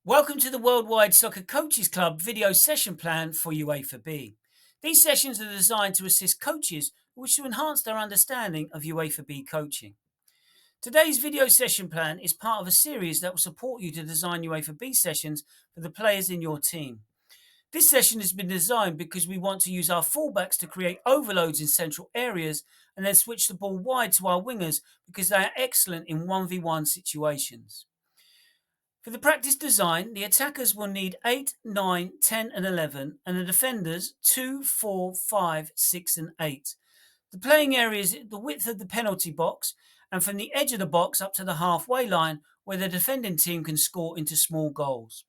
Welcome to the Worldwide Soccer Coaches Club video session plan for UEFA B. These sessions are designed to assist coaches who wish to enhance their understanding of UEFA B coaching. Today's video session plan is part of a series that will support you to design UEFA B sessions for the players in your team. This session has been designed because we want to use our fullbacks to create overloads in central areas and then switch the ball wide to our wingers because they are excellent in 1v1 situations. For the practice design, the attackers will need 8, 9, 10 and 11 and the defenders 2, 4, 5, 6 and 8. The playing area is the width of the penalty box and from the edge of the box up to the halfway line where the defending team can score into small goals.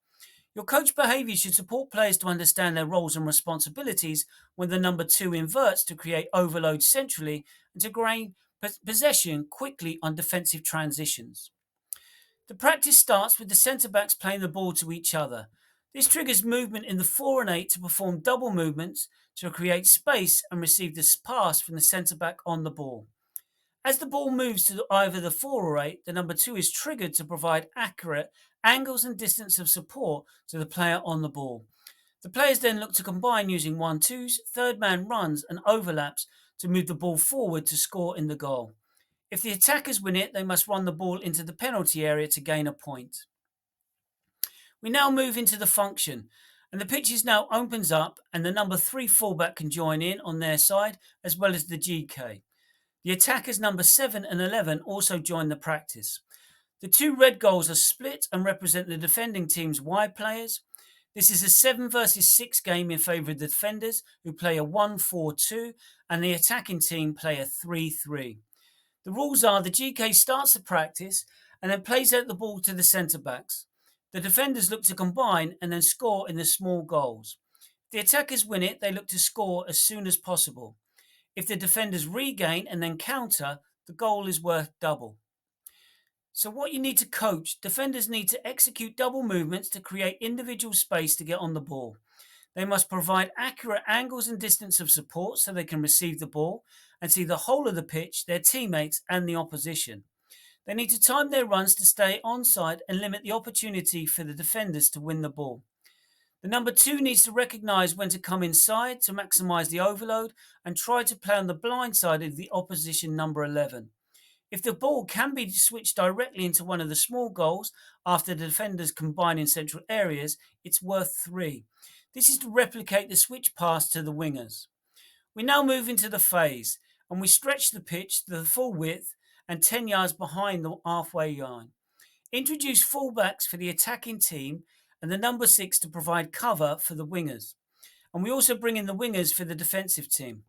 Your coach behaviour should support players to understand their roles and responsibilities when the number 2 inverts to create overload centrally and to gain possession quickly on defensive transitions. The practice starts with the centre-backs playing the ball to each other. This triggers movement in the 4 and 8 to perform double movements to create space and receive this pass from the centre-back on the ball. As the ball moves to either the 4 or 8, the number 2 is triggered to provide accurate angles and distance of support to the player on the ball. The players then look to combine using 1-2s, third man runs and overlaps to move the ball forward to score in the goal. If the attackers win it, they must run the ball into the penalty area to gain a point. We now move into the function, and the pitch now opens up and the number 3 fullback can join in on their side as well as the GK. The attackers number 7 and 11 also join the practice. The 2 red goals are split and represent the defending team's wide players. This is a 7 versus 6 game in favour of the defenders who play a 1-4-2 and the attacking team play a 3-3. The rules are the GK starts the practice and then plays out the ball to the centre-backs. The defenders look to combine and then score in the small goals. If the attackers win it, they look to score as soon as possible. If the defenders regain and then counter, the goal is worth double. So what you need to coach, defenders need to execute double movements to create individual space to get on the ball. They must provide accurate angles and distance of support so they can receive the ball and see the whole of the pitch, their teammates and the opposition. They need to time their runs to stay onside and limit the opportunity for the defenders to win the ball. The number 2 needs to recognise when to come inside to maximise the overload and try to play on the blind side of the opposition number 11. If the ball can be switched directly into one of the small goals after the defenders combine in central areas, it's worth 3. This is to replicate the switch pass to the wingers. We now move into the phase and we stretch the pitch to the full width and 10 yards behind the halfway line. Introduce fullbacks for the attacking team and the number 6 to provide cover for the wingers. And we also bring in the wingers for the defensive team.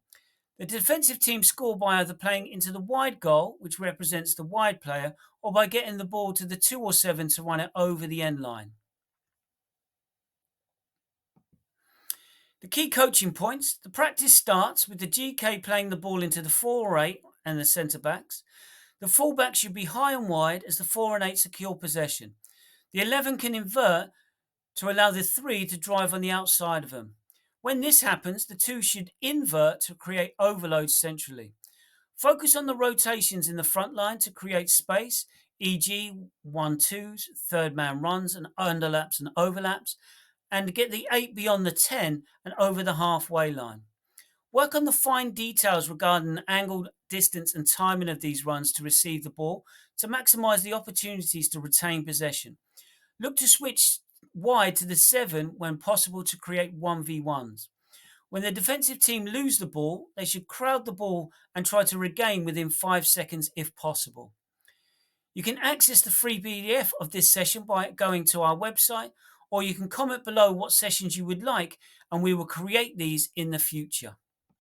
The defensive team score by either playing into the wide goal, which represents the wide player, or by getting the ball to the 2 or 7 to run it over the end line. The key coaching points. The practice starts with the GK playing the ball into the 4 or 8 and the centre-backs. The fullback should be high and wide as the 4 and 8 secure possession. The 11 can invert to allow the 3 to drive on the outside of them. When this happens, the 2 should invert to create overloads centrally. Focus on the rotations in the front line to create space, e.g. 1-2s, third man runs and underlaps and overlaps, and get the 8 beyond the 10 and over the halfway line. Work on the fine details regarding the angle, distance and timing of these runs to receive the ball to maximise the opportunities to retain possession. Look to switch wide to the 7 when possible to create 1v1s. When the defensive team lose the ball, they should crowd the ball and try to regain within 5 seconds if possible. You can access the free PDF of this session by going to our website, or you can comment below what sessions you would like and we will create these in the future.